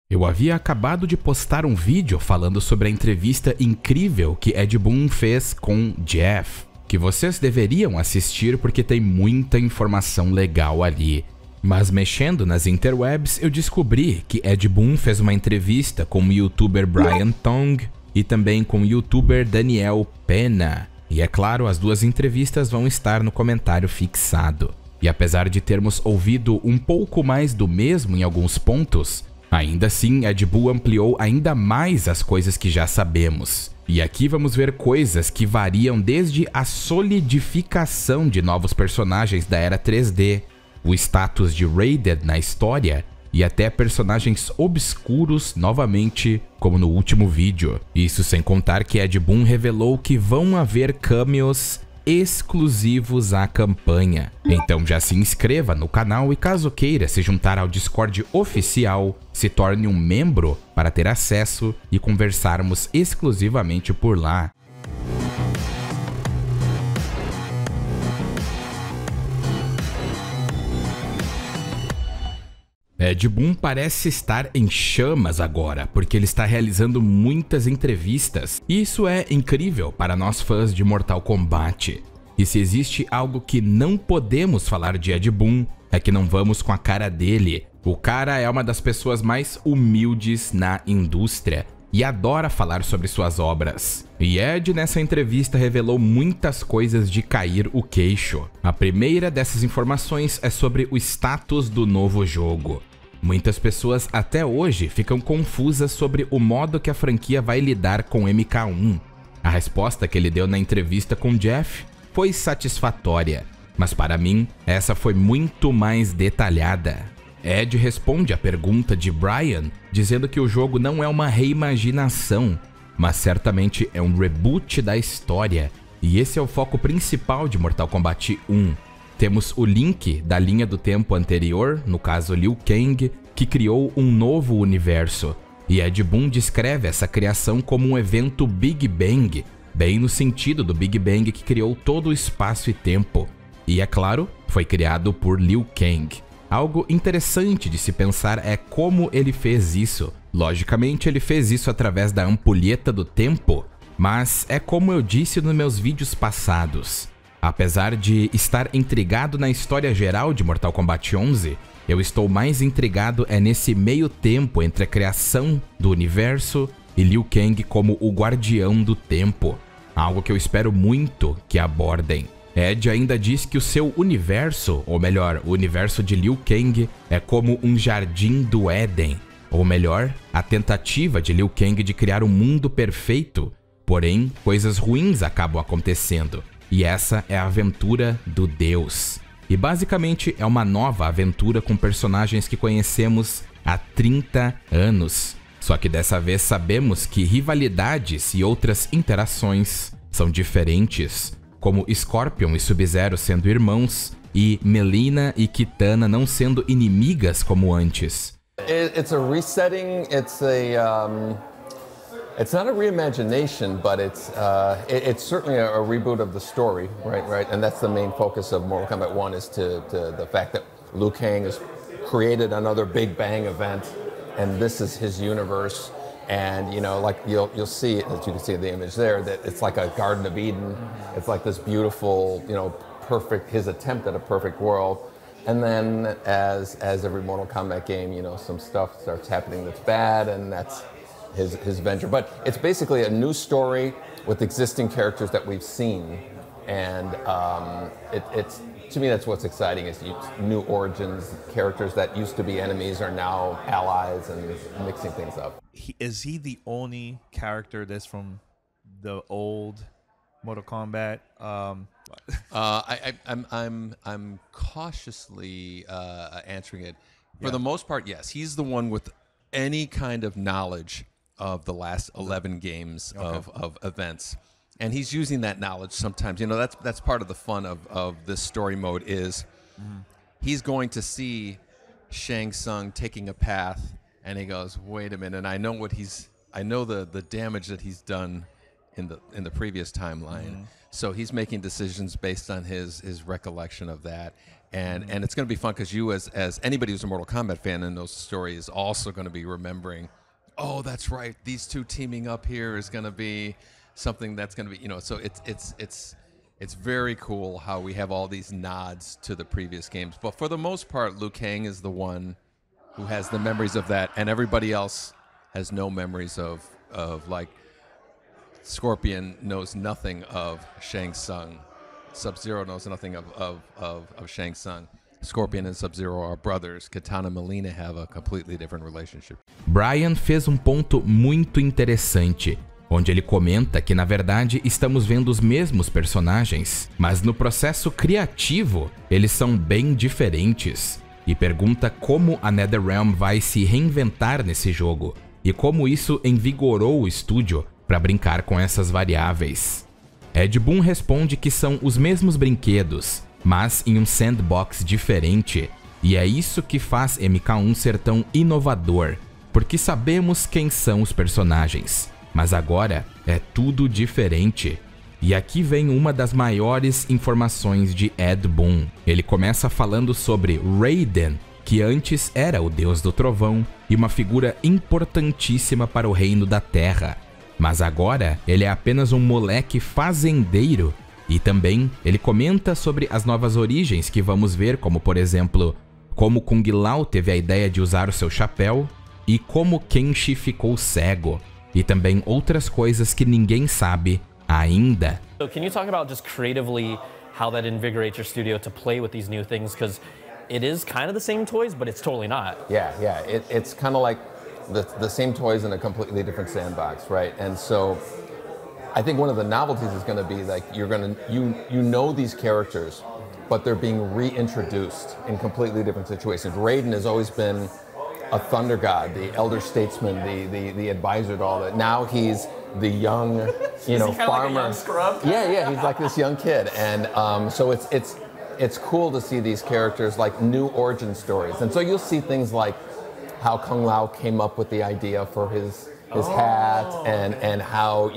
Eu havia acabado de postar um vídeo falando sobre a entrevista incrível que Ed Boon fez com Jeff, que vocês deveriam assistir porque tem muita informação legal ali. Mas mexendo nas interwebs, eu descobri que Ed Boon fez uma entrevista com o youtuber Brian Tong e também com o youtuber Daniel Pena. E é claro, as duas entrevistas vão estar no comentário fixado. E apesar de termos ouvido um pouco mais do mesmo em alguns pontos, ainda assim Ed Boon ampliou ainda mais as coisas que já sabemos. E aqui vamos ver coisas que variam desde a solidificação de novos personagens da era 3D, o status de Raided na história e até personagens obscuros novamente, como no último vídeo. Isso sem contar que Ed Boon revelou que vão haver cameos exclusivos à campanha. Então já se inscreva no canal e caso queira se juntar ao Discord oficial, se torne um membro para ter acesso e conversarmos exclusivamente por lá. Ed Boon parece estar em chamas agora, porque ele está realizando muitas entrevistas. E isso é incrível para nós fãs de Mortal Kombat. E se existe algo que não podemos falar de Ed Boon, é que não vamos com a cara dele. O cara é uma das pessoas mais humildes na indústria e adora falar sobre suas obras. E Ed nessa entrevista revelou muitas coisas de cair o queixo. A primeira dessas informações é sobre o status do novo jogo. Muitas pessoas até hoje ficam confusas sobre o modo que a franquia vai lidar com MK1. A resposta que ele deu na entrevista com Jeff foi satisfatória, mas para mim essa foi muito mais detalhada. Ed responde à pergunta de Brian, dizendo que o jogo não é uma reimaginação, mas certamente é um reboot da história, e esse é o foco principal de Mortal Kombat 1. Temos o Link da linha do tempo anterior, no caso Liu Kang, que criou um novo universo, e Ed Boon descreve essa criação como um evento Big Bang, bem no sentido do Big Bang que criou todo o espaço e tempo. E é claro, foi criado por Liu Kang. Algo interessante de se pensar é como ele fez isso. Logicamente, ele fez isso através da ampulheta do tempo, mas é como eu disse nos meus vídeos passados. Apesar de estar intrigado na história geral de Mortal Kombat 11, eu estou mais intrigado nesse meio tempo entre a criação do universo e Liu Kang como o guardião do tempo. Algo que eu espero muito que abordem. Ed ainda diz que o seu universo, ou melhor, o universo de Liu Kang, é como um jardim do Éden. Ou melhor, a tentativa de Liu Kang de criar um mundo perfeito. Porém, coisas ruins acabam acontecendo. E essa é a aventura do Deus. E basicamente é uma nova aventura com personagens que conhecemos há 30 anos. Só que dessa vez sabemos que rivalidades e outras interações são diferentes, como Scorpion e Sub-Zero sendo irmãos e Mileena e Kitana não sendo inimigas como antes. It's a resetting, it's not a reimagination, but it's certainly a reboot of the story, right? And that's the main focus of Mortal Kombat 1 is to the fact that Liu Kang has created another Big Bang event, and this is his universe. And you know, like you'll see, as you can see in the image there, that it's like a Garden of Eden. It's like this beautiful, you know, perfect, his attempt at a perfect world. And then as every Mortal Kombat game, you know, some stuff starts happening that's bad, and that's his venture. But it's basically a new story with existing characters that we've seen. And it's to me, that's what's exciting, is new origins, characters that used to be enemies are now allies, and mixing things up. Is he the only character that's from the old Mortal Kombat? I'm cautiously answering it. For the most part, yes. He's the one with any kind of knowledge of the last 11 games of events. And he's using that knowledge sometimes. You know, that's part of the fun of this story mode is he's going to see Shang Tsung taking a path, and he goes, wait a minute, I know the damage that he's done in the previous timeline. So he's making decisions based on his recollection of that. And it's going to be fun because you, as anybody who's a Mortal Kombat fan in those stories, is also going to be remembering, oh, that's right, these two teaming up here is going to be something that's going to be, you know. So it's very cool how we have all these nods to the previous games. But for the most part, Liu Kang is the one who has the memories of that, and everybody else has no memories of like Scorpion knows nothing of Shang Tsung. Sub-Zero knows nothing of Shang Tsung. Scorpion and Sub-Zero are brothers. Kitana e Mileena have a completely different relationship. Brian fez ponto muito interessante, onde ele comenta que na verdade estamos vendo os mesmos personagens, mas no processo criativo eles são bem diferentes, e pergunta como a NetherRealm vai se reinventar nesse jogo, e como isso envigorou o estúdio para brincar com essas variáveis. Ed Boon responde que são os mesmos brinquedos, mas em um sandbox diferente, e é isso que faz MK1 ser tão inovador, porque sabemos quem são os personagens, mas agora é tudo diferente. E aqui vem uma das maiores informações de Ed Boon. Ele começa falando sobre Raiden, que antes era o deus do trovão e uma figura importantíssima para o reino da terra. Mas agora ele é apenas um moleque fazendeiro. E também ele comenta sobre as novas origens que vamos ver, como por exemplo, como Kung Lao teve a ideia de usar o seu chapéu e como Kenshi ficou cego. E também outras coisas que ninguém sabe ainda. So can you talk about just creatively how that invigorates your studio to play with these new things? Because it is kind of the same toys, but it's totally not. Yeah. It's kind of like the same toys in a completely different sandbox, right? And so I think one of the novelties is going to be like you know these characters, but they're being reintroduced in completely different situations. Raiden has always been a thunder god, the elder statesman, the advisor to all that. Now he's the young, farmer. Like a young scrub? Yeah, he's like this young kid, and so it's cool to see these characters like new origin stories. And so you'll see things like how Kung Lao came up with the idea for his hat, and how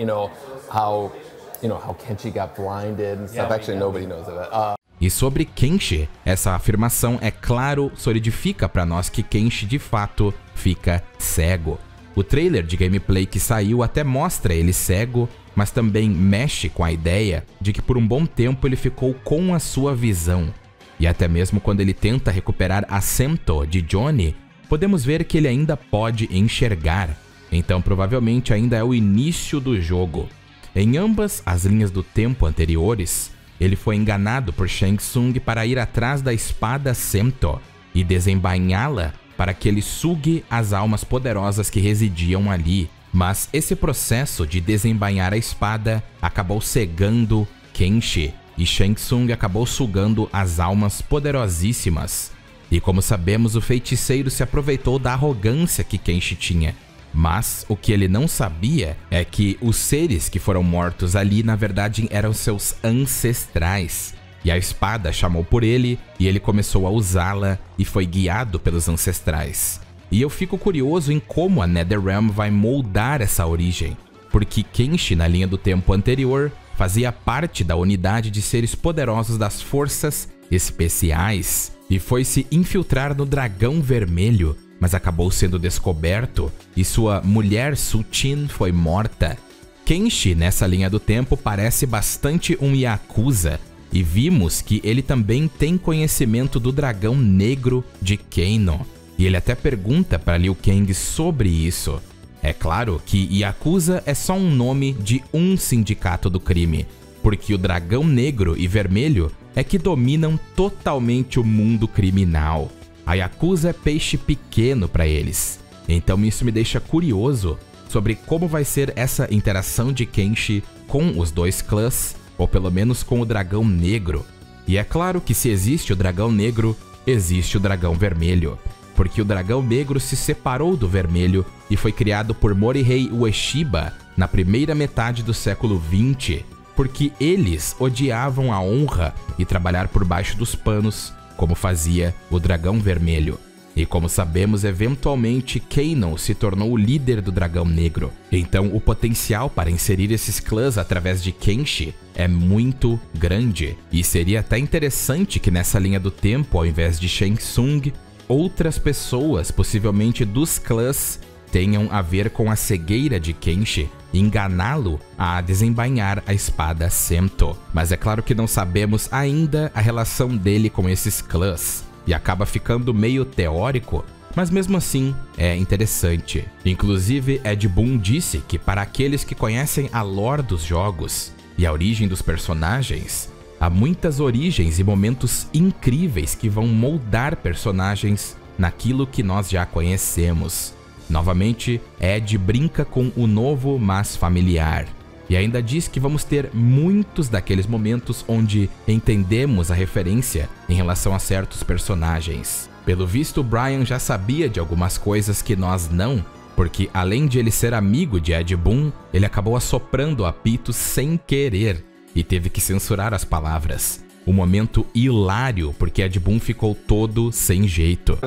Kenshi got blinded and stuff. Actually, nobody knows that. E sobre Kenshi, essa afirmação, é claro, solidifica para nós que Kenshi de fato fica cego. O trailer de gameplay que saiu até mostra ele cego, mas também mexe com a ideia de que por um bom tempo ele ficou com a sua visão. E até mesmo quando ele tenta recuperar a Sento de Johnny, podemos ver que ele ainda pode enxergar. Então provavelmente ainda é o início do jogo. Em ambas as linhas do tempo anteriores, ele foi enganado por Shang Tsung para ir atrás da espada Sento e desembainhá-la para que ele sugue as almas poderosas que residiam ali. Mas esse processo de desembainhar a espada acabou cegando Kenshi, e Shang Tsung acabou sugando as almas poderosíssimas. E como sabemos, o feiticeiro se aproveitou da arrogância que Kenshi tinha. Mas o que ele não sabia é que os seres que foram mortos ali na verdade eram seus ancestrais. E a espada chamou por ele e ele começou a usá-la e foi guiado pelos ancestrais. E eu fico curioso em como a NetherRealm vai moldar essa origem, porque Kenshi na linha do tempo anterior fazia parte da unidade de seres poderosos das forças especiais e foi se infiltrar no Dragão Vermelho, mas acabou sendo descoberto e sua mulher Su-Chin foi morta. Kenshi nessa linha do tempo parece bastante um Yakuza, e vimos que ele também tem conhecimento do Dragão Negro de Kano, e ele até pergunta para Liu Kang sobre isso. É claro que Yakuza é só um nome de um sindicato do crime, porque o Dragão Negro e Vermelho é que dominam totalmente o mundo criminal. A Yakuza é peixe pequeno para eles, então isso me deixa curioso sobre como vai ser essa interação de Kenshi com os dois clãs, ou pelo menos com o Dragão Negro. E é claro que se existe o Dragão Negro, existe o Dragão Vermelho, porque o Dragão Negro se separou do Vermelho e foi criado por Morihei Ueshiba na primeira metade do século XX, porque eles odiavam a honra e trabalhar por baixo dos panos, como fazia o Dragão Vermelho. E como sabemos, eventualmente Kano se tornou o líder do Dragão Negro. Então o potencial para inserir esses clãs através de Kenshi é muito grande. E seria até interessante que nessa linha do tempo, ao invés de Shang Tsung, outras pessoas, possivelmente dos clãs, tenham a ver com a cegueira de Kenshi e enganá-lo a desembainhar a espada Sento. Mas é claro que não sabemos ainda a relação dele com esses clãs. E acaba ficando meio teórico, mas mesmo assim é interessante. Inclusive, Ed Boon disse que para aqueles que conhecem a lore dos jogos e a origem dos personagens, há muitas origens e momentos incríveis que vão moldar personagens naquilo que nós já conhecemos. Novamente, Ed brinca com o novo, mas familiar. E ainda diz que vamos ter muitos daqueles momentos onde entendemos a referência em relação a certos personagens. Pelo visto, Brian já sabia de algumas coisas que nós não, porque além de ele ser amigo de Ed Boon, ele acabou assoprando o apito sem querer e teve que censurar as palavras. Um momento hilário, porque Ed Boon ficou todo sem jeito.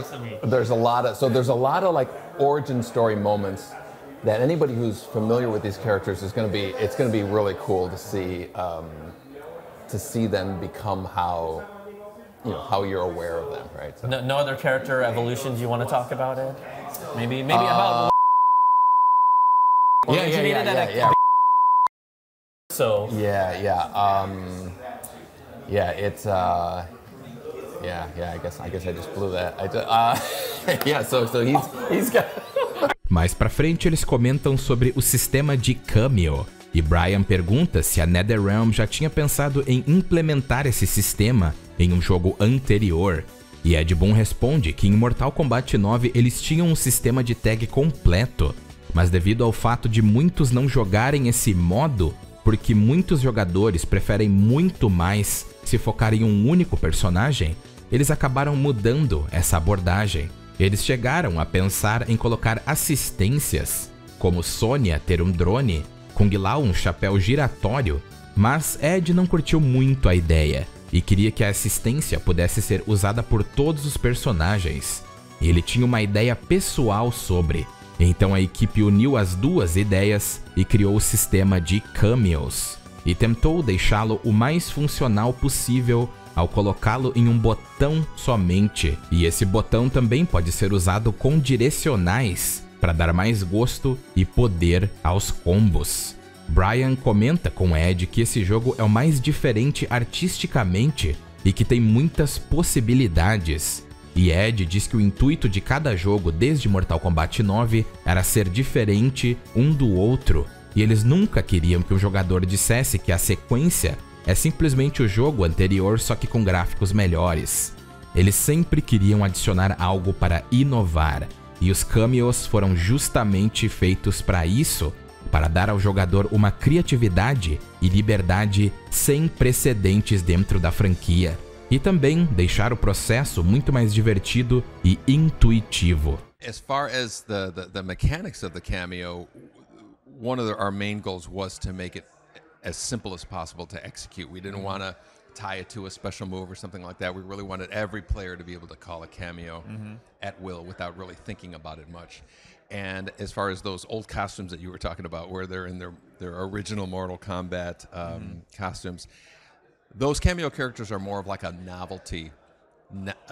There's a lot of like origin story moments that anybody who's familiar with these characters it's going to be really cool to see them become how you're aware of them, right? So. No other character evolutions you want to talk about, Ed? Maybe about. Yeah. So. It's I guess I just blew that. So he's got. Mais pra frente eles comentam sobre o sistema de Cameo, e Brian pergunta se a NetherRealm já tinha pensado em implementar esse sistema em um jogo anterior, e Ed Boon responde que em Mortal Kombat 9 eles tinham um sistema de tag completo, mas devido ao fato de muitos não jogarem esse modo, porque muitos jogadores preferem muito mais se focar em um único personagem, eles acabaram mudando essa abordagem. Eles chegaram a pensar em colocar assistências, como Sonya ter um drone, Kung Lao um chapéu giratório, mas Ed não curtiu muito a ideia e queria que a assistência pudesse ser usada por todos os personagens. Ele tinha uma ideia pessoal sobre, então a equipe uniu as duas ideias e criou o sistema de cameos, e tentou deixá-lo o mais funcional possível ao colocá-lo em um botão somente, e esse botão também pode ser usado com direcionais para dar mais gosto e poder aos combos. Brian comenta com Ed que esse jogo é o mais diferente artisticamente e que tem muitas possibilidades, e Ed diz que o intuito de cada jogo desde Mortal Kombat 9 era ser diferente um do outro, e eles nunca queriam que um jogador dissesse que a sequência é simplesmente o jogo anterior, só que com gráficos melhores. Eles sempre queriam adicionar algo para inovar, e os cameos foram justamente feitos para isso, para dar ao jogador uma criatividade e liberdade sem precedentes dentro da franquia, e também deixar o processo muito mais divertido e intuitivo. As far as the mechanics of the cameo, one of our main goals was to make it as simple as possible to execute. We didn't want to tie it to a special move or something like that. We really wanted every player to be able to call a cameo at will without really thinking about it much. And as far as those old costumes that you were talking about, where they're in their original Mortal Kombat costumes, those cameo characters are more of like a novelty,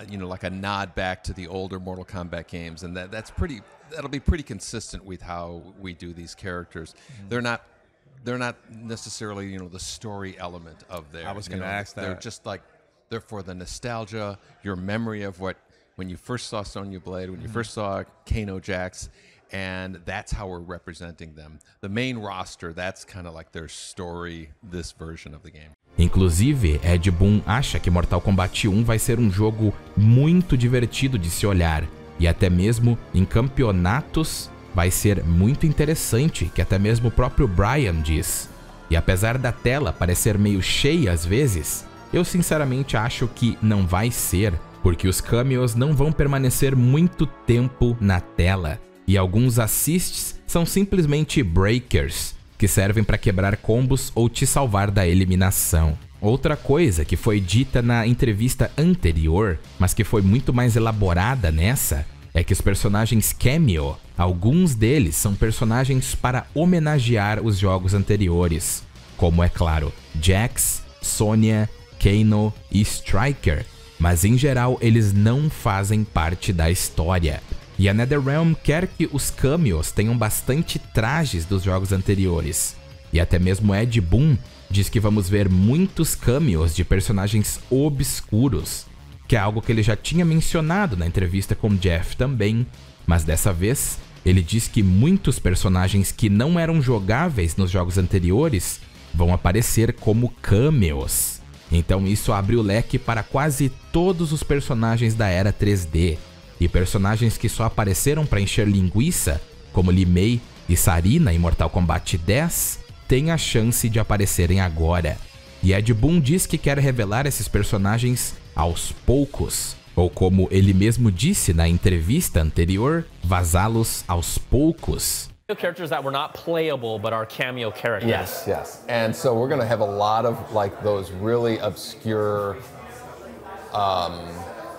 like a nod back to the older Mortal Kombat games, and that'll be pretty consistent with how we do these characters. They're not necessarily, the story element of there. I was going to ask that. They're just like, they're for the nostalgia, your memory of when you first saw Sonya Blade, when you first saw Kano Jax, and that's how we're representing them. The main roster, that's kind of like their story, this version of the game. Inclusive, Ed Boon acha que Mortal Kombat 1 vai ser um jogo muito divertido de se olhar, e até mesmo em campeonatos vai ser muito interessante, que até mesmo o próprio Brian diz. E apesar da tela parecer meio cheia às vezes, eu sinceramente acho que não vai ser, porque os cameos não vão permanecer muito tempo na tela, e alguns assists são simplesmente breakers, que servem para quebrar combos ou te salvar da eliminação. Outra coisa que foi dita na entrevista anterior, mas que foi muito mais elaborada nessa, é que os personagens cameo, alguns deles são personagens para homenagear os jogos anteriores, como é claro, Jax, Sonya, Kano e Striker, mas em geral eles não fazem parte da história. E a NetherRealm quer que os cameos tenham bastante trajes dos jogos anteriores. E até mesmo Ed Boon diz que vamos ver muitos cameos de personagens obscuros, que é algo que ele já tinha mencionado na entrevista com Jeff também, mas dessa vez ele diz que muitos personagens que não eram jogáveis nos jogos anteriores vão aparecer como cameos. Então isso abre o leque para quase todos os personagens da era 3D, e personagens que só apareceram para encher linguiça, como Li Mei e Sareena em Mortal Kombat 10, têm a chance de aparecerem agora. E Ed Boon diz que quer revelar esses personagens aos poucos, ou como ele mesmo disse na entrevista anterior, vazá-los aos poucos. Characters that were not playable but are cameo characters. Yes, yes. And so we're going to have a lot of like those really obscure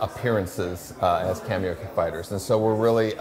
appearances as cameo fighters. And so we're really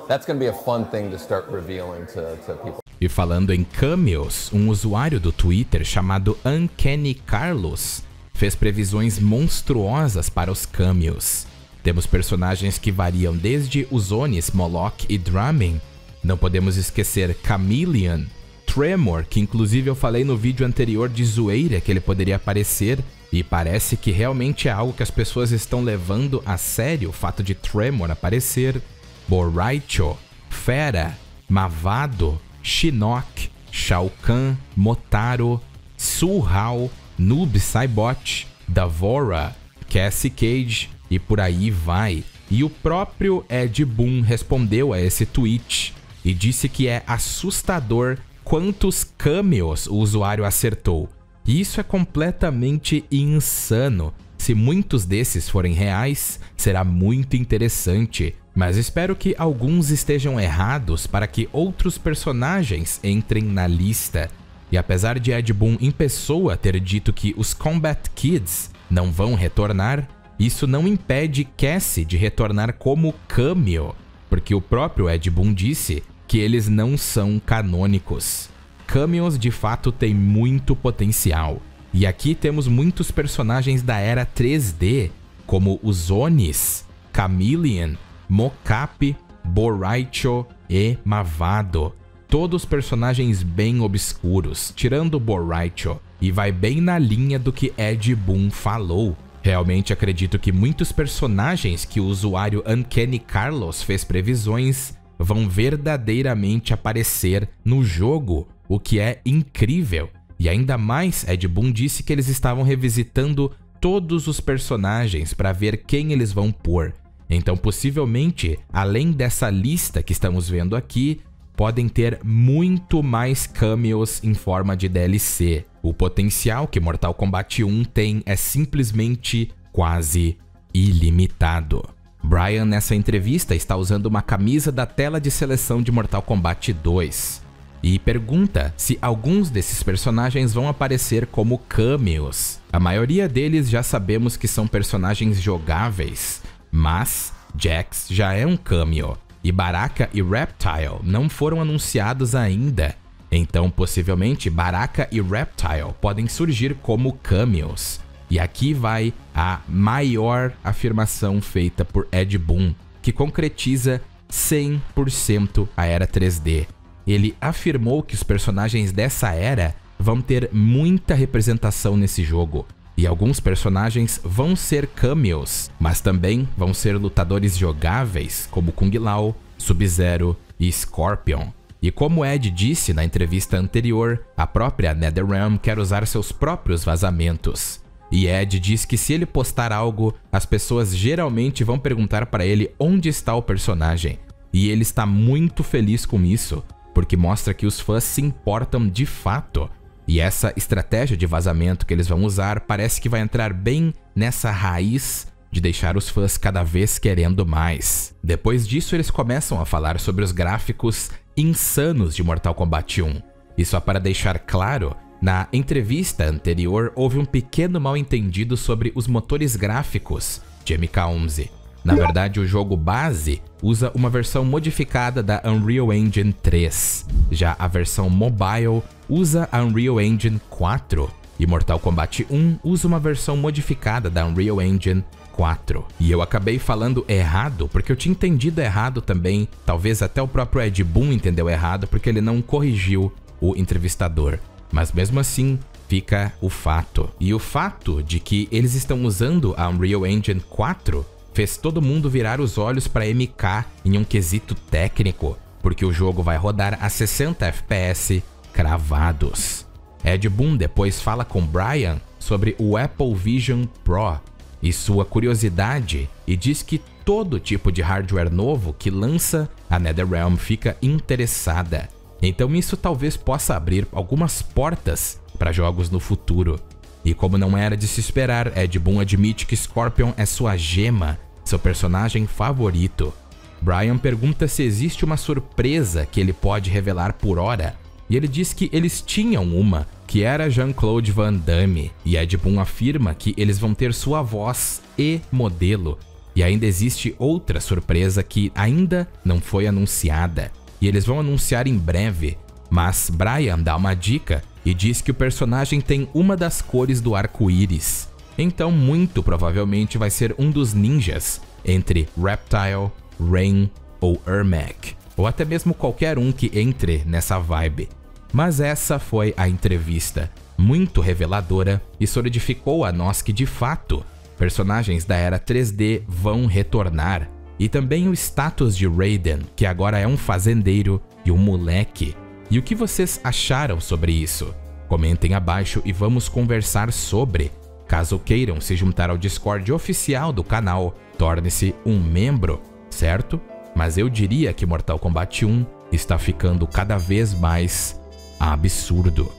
that's going to be a fun thing to start revealing to people. E falando em cameos, um usuário do Twitter chamado Uncanny Carlos fez previsões monstruosas para os cameos. Temos personagens que variam desde os Onis, Moloch e Dramin. Não podemos esquecer Chameleon, Tremor, que inclusive eu falei no vídeo anterior de zoeira que ele poderia aparecer, e parece que realmente é algo que as pessoas estão levando a sério, o fato de Tremor aparecer, Borraicho, Fera, Mavado, Shinnok, Shao Kahn, Motaro, Sul-Hao, Noob Saibot, Davora, Cassie Cage e por aí vai. E o próprio Ed Boon respondeu a esse tweet e disse que é assustador quantos cameos o usuário acertou. E isso é completamente insano. Se muitos desses forem reais, será muito interessante. Mas espero que alguns estejam errados para que outros personagens entrem na lista. E apesar de Ed Boon em pessoa ter dito que os Combat Kids não vão retornar, isso não impede Cassie de retornar como cameo, porque o próprio Ed Boon disse que eles não são canônicos. Cameos de fato têm muito potencial, e aqui temos muitos personagens da era 3D, como os Onis, Chameleon, Mocap, Borraicho e Mavado. Todos personagens bem obscuros, tirando Borraicho, e vai bem na linha do que Ed Boon falou. Realmente acredito que muitos personagens que o usuário Uncanny Carlos fez previsões vão verdadeiramente aparecer no jogo, o que é incrível. E ainda mais, Ed Boon disse que eles estavam revisitando todos os personagens para ver quem eles vão pôr. Então, possivelmente, além dessa lista que estamos vendo aqui, podem ter muito mais cameos em forma de DLC. O potencial que Mortal Kombat 1 tem é simplesmente quase ilimitado. Brian, nessa entrevista, está usando uma camisa da tela de seleção de Mortal Kombat 2 e pergunta se alguns desses personagens vão aparecer como cameos. A maioria deles já sabemos que são personagens jogáveis, mas Jax já é um cameo. E Baraka e Reptile não foram anunciados ainda, então possivelmente Baraka e Reptile podem surgir como cameos. E aqui vai a maior afirmação feita por Ed Boon, que concretiza 100% a era 3D. Ele afirmou que os personagens dessa era vão ter muita representação nesse jogo, e alguns personagens vão ser cameos, mas também vão ser lutadores jogáveis, como Kung Lao, Sub-Zero e Scorpion. E como Ed disse na entrevista anterior, a própria NetherRealm quer usar seus próprios vazamentos. E Ed diz que se ele postar algo, as pessoas geralmente vão perguntar para ele onde está o personagem. E ele está muito feliz com isso, porque mostra que os fãs se importam de fato. E essa estratégia de vazamento que eles vão usar parece que vai entrar bem nessa raiz de deixar os fãs cada vez querendo mais. Depois disso, eles começam a falar sobre os gráficos insanos de Mortal Kombat 1. E só para deixar claro, Na entrevista anterior, houve um pequeno mal-entendido sobre os motores gráficos de MK11. Na verdade, o jogo base usa uma versão modificada da Unreal Engine 3. Já a versão mobile usa a Unreal Engine 4. E Mortal Kombat 1 usa uma versão modificada da Unreal Engine 4. E eu acabei falando errado, porque eu tinha entendido errado também. Talvez até o próprio Ed Boon entendeu errado, porque ele não corrigiu o entrevistador. Mas mesmo assim, fica o fato. E o fato de que eles estão usando a Unreal Engine 4 fez todo mundo virar os olhos para MK em um quesito técnico, porque o jogo vai rodar a 60 FPS cravados. Ed Boon depois fala com Brian sobre o Apple Vision Pro e sua curiosidade e diz que todo tipo de hardware novo que lança, a NetherRealm fica interessada. Então isso talvez possa abrir algumas portas para jogos no futuro. E como não era de se esperar, Ed Boon admite que Scorpion é sua gema, seu personagem favorito. Brian pergunta se existe uma surpresa que ele pode revelar por hora, e ele diz que eles tinham uma, que era Jean-Claude Van Damme, e Ed Boon afirma que eles vão ter sua voz e modelo, e ainda existe outra surpresa que ainda não foi anunciada, e eles vão anunciar em breve, mas Brian dá uma dica e diz que o personagem tem uma das cores do arco-íris. Então, muito provavelmente vai ser um dos ninjas, entre Reptile, Rain ou Ermac, ou até mesmo qualquer um que entre nessa vibe. Mas essa foi a entrevista, muito reveladora e solidificou a nós que de fato, personagens da era 3D vão retornar. E também o status de Raiden, que agora é um fazendeiro e um moleque. E o que vocês acharam sobre isso? Comentem abaixo e vamos conversar sobre. Caso queiram se juntar ao Discord oficial do canal, torne-se um membro, certo? Mas eu diria que Mortal Kombat 1 está ficando cada vez mais absurdo.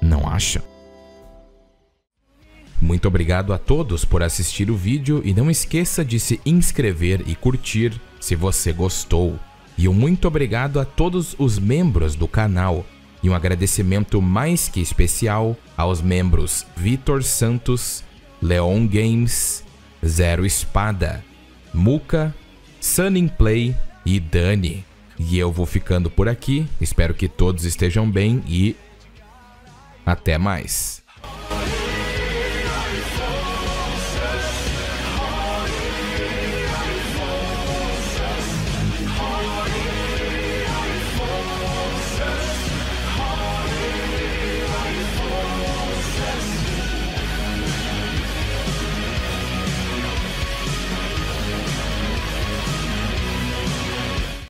Não acham? Muito obrigado a todos por assistir o vídeo e não esqueça de se inscrever e curtir se você gostou. E um muito obrigado a todos os membros do canal. E um agradecimento mais que especial aos membros Vitor Santos, Leon Games, Zero Espada, Muka, Sunning Play e Dani. E eu vou ficando por aqui, espero que todos estejam bem e até mais.